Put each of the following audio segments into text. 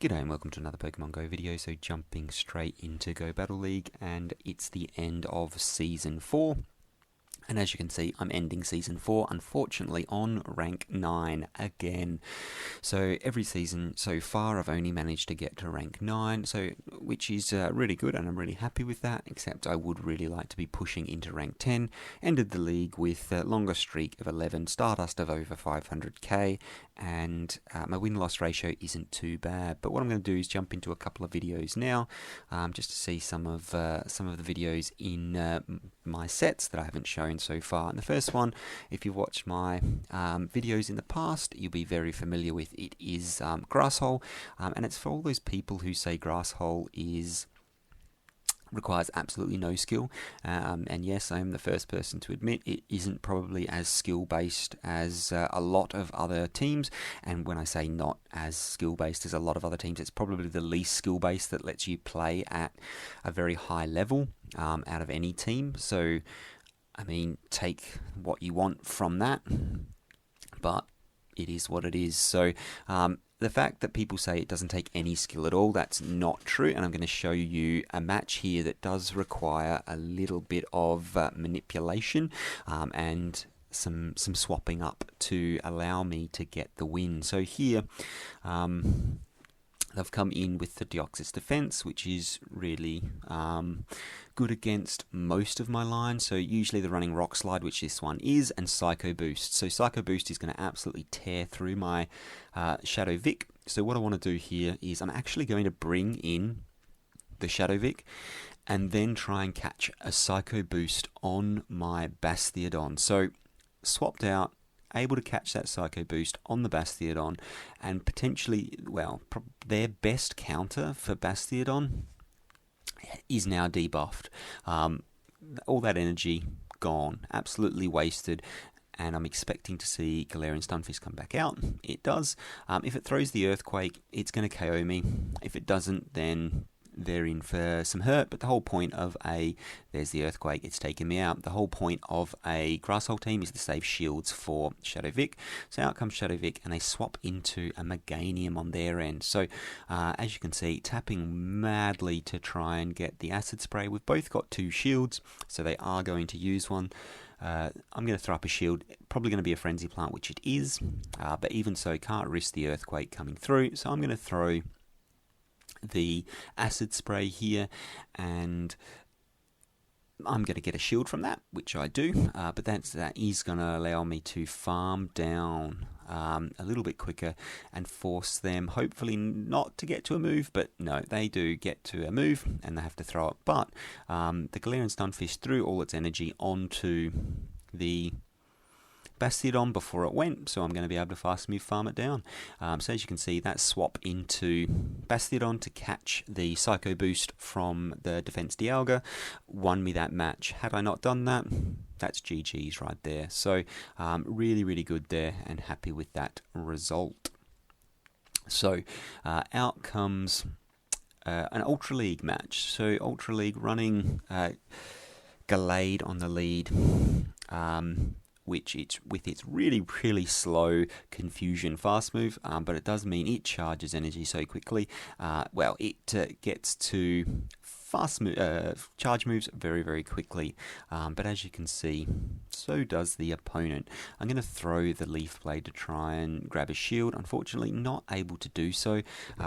G'day and welcome to another Pokemon Go video. So jumping straight into Go Battle League, and it's the end of Season 4. And as you can see, I'm ending Season 4, unfortunately, on Rank 9 again. So every season so far, I've only managed to get to Rank 9, which is really good, and I'm really happy with that, except I would really like to be pushing into Rank 10. Ended the league with a longer streak of 11, Stardust of over 500k, and my win-loss ratio isn't too bad. But what I'm going to do is jump into a couple of videos now, just to see some of the videos in my sets that I haven't shown so far. And the first one, if you've watched my videos in the past, you'll be very familiar with. It is Grasshold, and it's for all those people who say Grasshold requires absolutely no skill, and yes, I am the first person to admit it isn't probably as skill based as a lot of other teams. And when I say not as skill based as a lot of other teams, it's probably the least skill based that lets you play at a very high level out of any team. So I mean, take what you want from that, but it is what it is. So the fact that people say it doesn't take any skill at all, that's not true. And I'm going to show you a match here that does require a little bit of manipulation and some swapping up to allow me to get the win. So here, they've come in with the Deoxys defense, which is really good against most of my lines. So usually they're running Rock Slide, which this one is, and Psycho Boost. So Psycho Boost is going to absolutely tear through my Shadow Vic. So what I want to do here is I'm actually going to bring in the Shadow Vic and then try and catch a Psycho Boost on my Bastiodon. So swapped out, able to catch that Psycho Boost on the Bastiodon, and potentially, well, their best counter for Bastiodon is now debuffed. All that energy gone, absolutely wasted, and I'm expecting to see Galarian Stunfisk come back out. It does. If it throws the Earthquake, it's going to KO me. If it doesn't, then they're in for some hurt. But the whole point of there's the Earthquake, it's taken me out. The whole point of a Grasshold team is to save shields for Shadow Vic. So out comes Shadow Vic, and they swap into a Meganium on their end. So as you can see, tapping madly to try and get the Acid Spray. We've both got 2 shields, so they are going to use one. I'm going to throw up a shield, probably going to be a Frenzy Plant, which it is, but even so, can't risk the Earthquake coming through. So I'm going to throw the Acid Spray here, and I'm going to get a shield from that, which I do, but that is going to allow me to farm down a little bit quicker and force them, hopefully not to get to a move, but no, they do get to a move and they have to throw it. But the Galarian Stunfisk threw all its energy onto the Bastiodon before it went, so I'm going to be able to fast move farm it down. So as you can see, that swap into Bastiodon to catch the Psycho Boost from the Defense Dialga won me that match. Had I not done that, that's GG's right there. So really, really good there, and happy with that result. So out comes an Ultra League match. So Ultra League running Gallade on the lead, which it's with its really, really slow Confusion fast move, but it does mean it charges energy so quickly. Well, it gets to charge moves very, very quickly. But as you can see, so does the opponent. I'm going to throw the Leaf Blade to try and grab a shield. Unfortunately, not able to do so.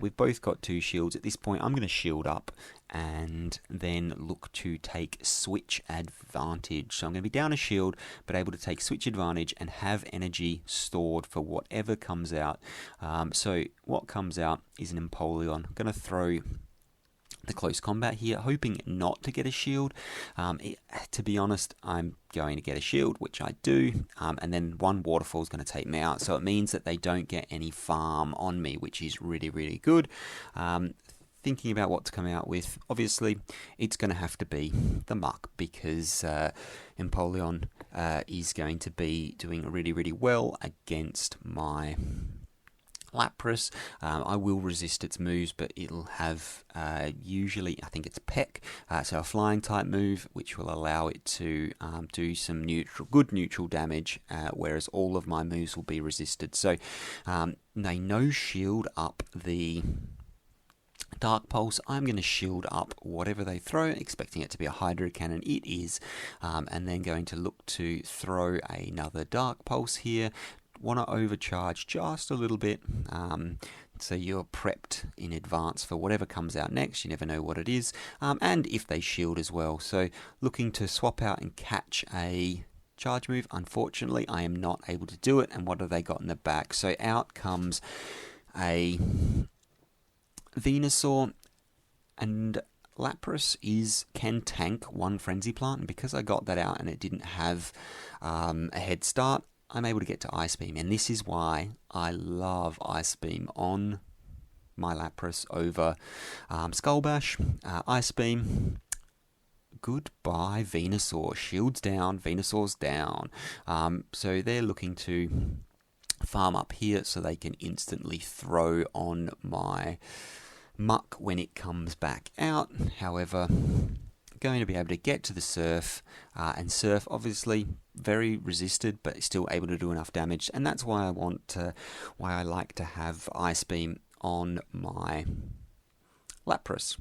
We've both got 2 shields. At this point, I'm going to shield up and then look to take Switch Advantage. So I'm going to be down a shield, but able to take Switch Advantage and have energy stored for whatever comes out. So what comes out is an Empoleon. I'm going to throw the Close Combat here, hoping not to get a shield. To be honest, I'm going to get a shield, which I do, and then one Waterfall is going to take me out, so it means that they don't get any farm on me, which is really, really good. Thinking about what to come out with, obviously it's going to have to be the Muck, because Empoleon is going to be doing really, really well against my Lapras. I will resist its moves, but it'll have usually, I think it's Peck, so a flying type move, which will allow it to do some good neutral damage, whereas all of my moves will be resisted. So they no shield up the Dark Pulse, I'm going to shield up whatever they throw, expecting it to be a Hydro Cannon. It is. And then going to look to throw another Dark Pulse here. Want to overcharge just a little bit. So you're prepped in advance for whatever comes out next. You never know what it is. And if they shield as well. So looking to swap out and catch a charge move. Unfortunately, I am not able to do it. And what have they got in the back? So out comes a Venusaur, and Lapras can tank one Frenzy Plant, and because I got that out and it didn't have a head start, I'm able to get to Ice Beam, and this is why I love Ice Beam on my Lapras over Skull Bash. Ice Beam, goodbye Venusaur, shields down, Venusaur's down, so they're looking to farm up here so they can instantly throw on my Muck when it comes back out. However, going to be able to get to the Surf, and Surf obviously very resisted but still able to do enough damage, and that's why I like to have Ice Beam on my Lapras.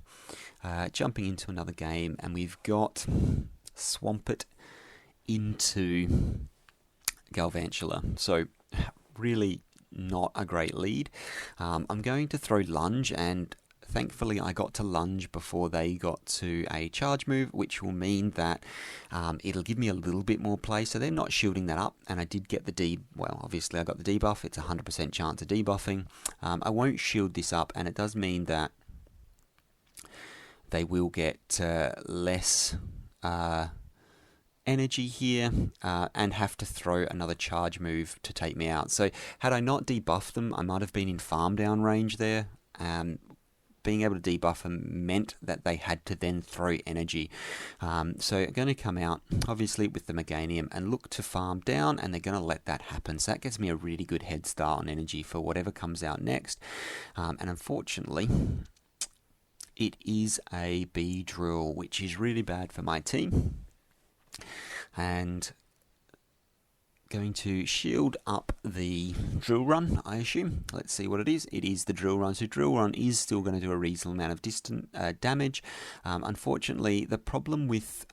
Jumping into another game, and we've got Swampert into Galvantula. So really not a great lead. I'm going to throw Lunge, and thankfully I got to Lunge before they got to a charge move, which will mean that it'll give me a little bit more play. So they're not shielding that up, and I did get the obviously I got the debuff. It's a 100% chance of debuffing. I won't shield this up, and it does mean that they will get less energy here, and have to throw another charge move to take me out. So had I not debuffed them, I might have been in farm down range there. Being able to debuff them meant that they had to then throw energy. So I'm going to come out, obviously, with the Meganium and look to farm down, and they're going to let that happen. So that gives me a really good head start on energy for whatever comes out next. And unfortunately, it is a Beedrill, which is really bad for my team. And going to shield up the Drill Run, I assume. Let's see what it is. It is the Drill Run. So Drill Run is still going to do a reasonable amount of damage. Unfortunately, the problem with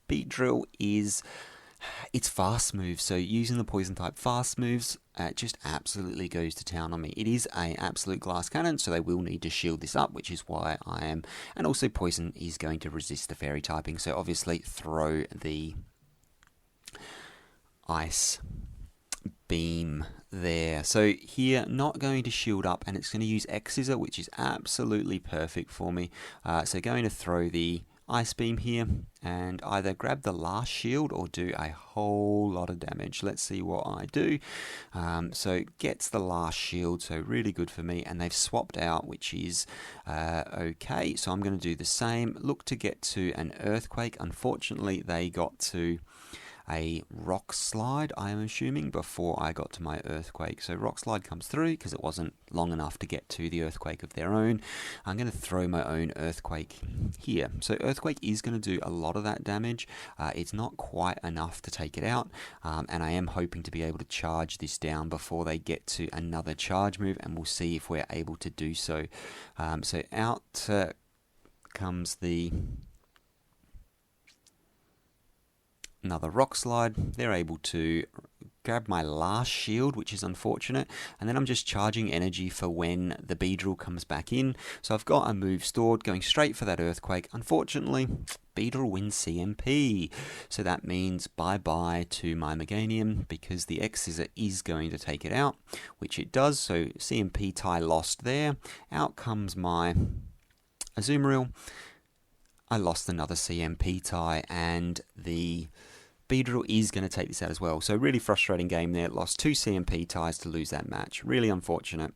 Beedrill is it's fast moves. So using the Poison type fast moves just absolutely goes to town on me. It is a absolute glass cannon, so they will need to shield this up, which is why I am. And also Poison is going to resist the Fairy typing, so obviously throw the Ice Beam there. So here, not going to shield up, and it's going to use X-Scissor, which is absolutely perfect for me. So going to throw the Ice Beam here, and either grab the last shield or do a whole lot of damage. Let's see what I do. So gets the last shield, so really good for me, and they've swapped out, which is okay. So I'm going to do the same. Look to get to an Earthquake. Unfortunately, they got to a Rock Slide, I am assuming, before I got to my Earthquake. So Rock Slide comes through because it wasn't long enough to get to the Earthquake of their own. I'm going to throw my own Earthquake here. So Earthquake is going to do a lot of that damage. It's not quite enough to take it out, and I am hoping to be able to charge this down before they get to another charge move, and we'll see if we're able to do so. So out comes the another Rock Slide. They're able to grab my last shield, which is unfortunate, and then I'm just charging energy for when the Beedrill comes back in. So I've got a move stored, going straight for that Earthquake. Unfortunately, Beedrill wins CMP, so that means bye-bye to my Meganium, because the X-Scissor is going to take it out, which it does. So CMP tie lost there. Out comes my Azumarill. I lost another CMP tie, and the Beedrill is going to take this out as well. So really frustrating game there. Lost 2 CMP ties to lose that match. Really unfortunate.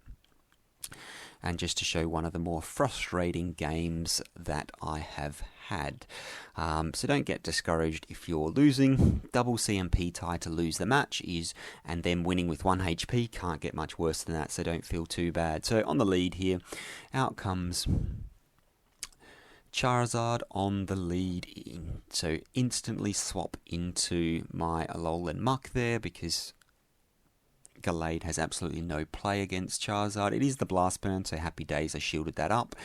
And just to show one of the more frustrating games that I have had. So don't get discouraged if you're losing. Double CMP tie to lose the match is, and then winning with 1 HP, can't get much worse than that, so don't feel too bad. So on the lead here, out comes Charizard on the lead, so instantly swap into my Alolan Muck there, because Gallade has absolutely no play against Charizard. It is the Blast Burn, so happy days, I shielded that up.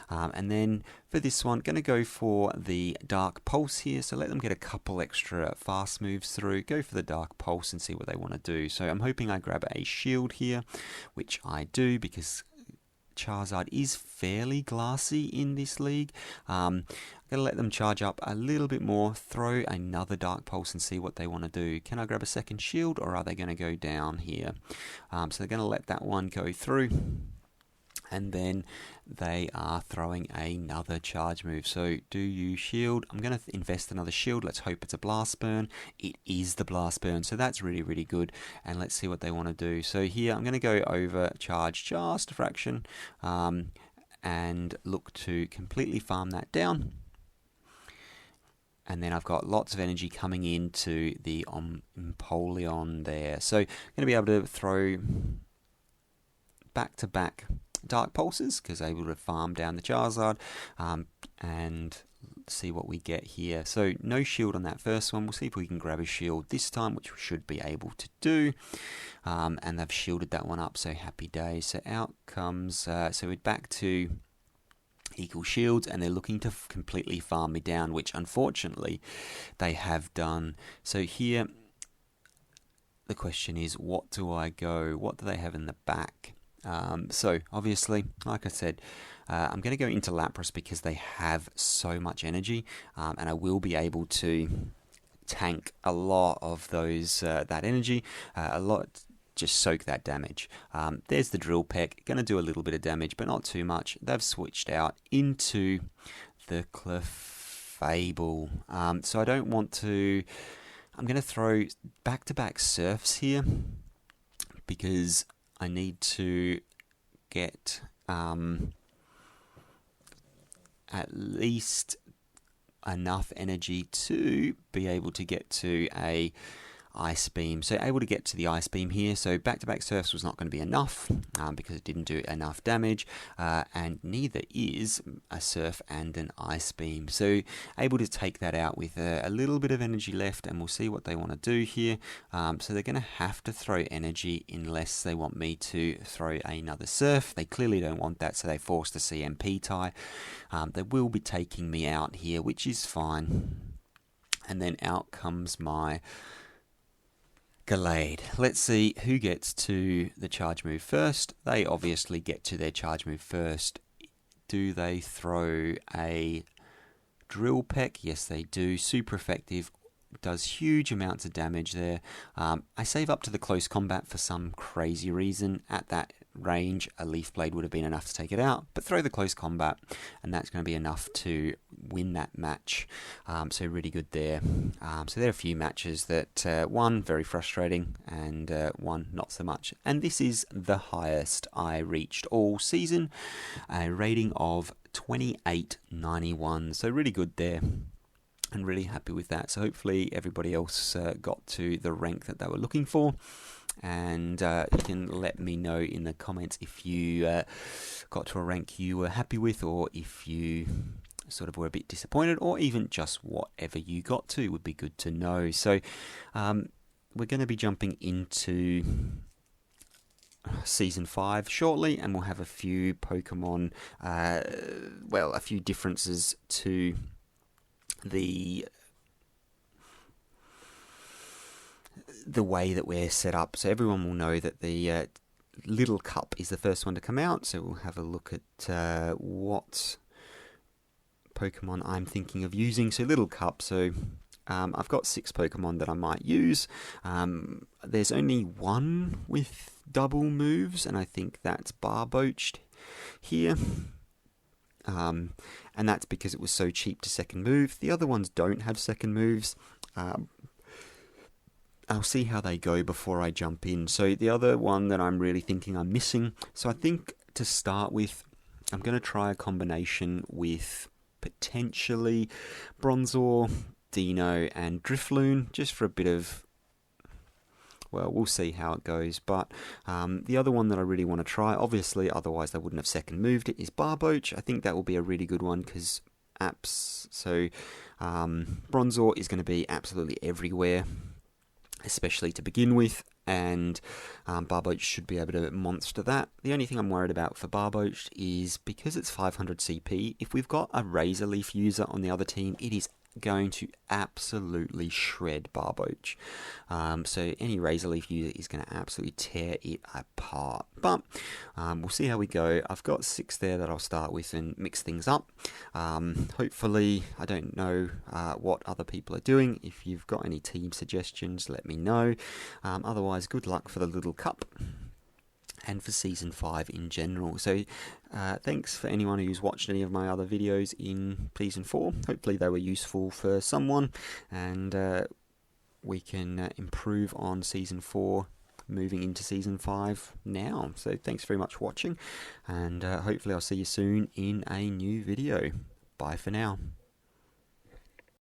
And then for this one, going to go for the Dark Pulse here, so let them get a couple extra fast moves through. Go for the Dark Pulse and see what they want to do. So I'm hoping I grab a shield here, which I do because Charizard is fairly glassy in this league. I'm going to let them charge up a little bit more, throw another Dark Pulse and see what they want to do. Can I grab a second shield, or are they going to go down here? So they're going to let that one go through. And then they are throwing another charge move. So do you shield? I'm going to invest another shield. Let's hope it's a Blast Burn. It is the Blast Burn, so that's really, really good. And let's see what they want to do. So here I'm going to go over charge just a fraction and look to completely farm that down. And then I've got lots of energy coming into the Empoleon there. So I'm going to be able to throw back-to-back Dark Pulses because able to farm down the Charizard and see what we get here. So no shield on that first one. We'll see if we can grab a shield this time, which we should be able to do. And they've shielded that one up, so happy days. So out comes, so we're back to equal shields, and they're looking to completely farm me down, which unfortunately they have done. So here the question is, what do I go? What do they have in the back? So obviously, like I said, I'm going to go into Lapras because they have so much energy, and I will be able to tank a lot of those that energy, just soak that damage. There's the Drill Peck, going to do a little bit of damage, but not too much. They've switched out into the Clefable, so I don't want to. I'm going to throw back-to-back Surfs here because I need to get at least enough energy to be able to get to a Ice Beam. So able to get to the Ice Beam here. So back-to-back Surfs was not going to be enough because it didn't do enough damage, and neither is a Surf and an Ice Beam. So able to take that out with a little bit of energy left, and we'll see what they want to do here. So they're going to have to throw energy unless they want me to throw another Surf. They clearly don't want that, so they forced a CMP tie. They will be taking me out here, which is fine. And then out comes my Gallade. Let's see who gets to the charge move first. They obviously get to their charge move first. Do they throw a Drill Peck? Yes, they do. Super effective. Does huge amounts of damage there. I save up to the close combat for some crazy reason. At that range, a Leaf Blade would have been enough to take it out, but throw the close combat, and that's going to be enough to win that match. So really good there. So there are a few matches that one very frustrating and one not so much. And this is the highest I reached all season, a rating of 2891. So really good there. And really happy with that. So hopefully everybody else got to the rank that they were looking for. And you can let me know in the comments if you got to a rank you were happy with, or if you sort of were a bit disappointed, or even just whatever you got to would be good to know. So we're going to be jumping into Season 5 shortly, and we'll have a few Pokemon, a few differences to the way that we're set up. So everyone will know that the Little Cup is the first one to come out, so we'll have a look at what Pokemon I'm thinking of using. So Little Cup, so I've got 6 Pokemon that I might use. There's only one with double moves, and I think that's Barboached here. And that's because it was so cheap to second move. The other ones don't have second moves. I'll see how they go before I jump in. So the other one that I'm really thinking I'm missing, so I think to start with, I'm going to try a combination with potentially Bronzor, Dino, and Drifloon, just for a bit of, well, we'll see how it goes. But the other one that I really want to try, obviously, otherwise they wouldn't have second moved it, is Barboach. I think that will be a really good one because Bronzor is going to be absolutely everywhere. especially to begin with, and Barboach should be able to monster that. The only thing I'm worried about for Barboach is because it's 500 CP, if we've got a Razor Leaf user on the other team, it is going to absolutely shred Barboach. So any Razor Leaf user is going to absolutely tear it apart. But we'll see how we go. I've got 6 there that I'll start with and mix things up. Hopefully, I don't know what other people are doing. If you've got any team suggestions, let me know. Otherwise, good luck for the Little Cup and for Season 5 in general. So thanks for anyone who's watched any of my other videos in Season 4. Hopefully they were useful for someone, and we can improve on Season 4 moving into Season 5 now. So thanks very much for watching, and hopefully I'll see you soon in a new video. Bye for now.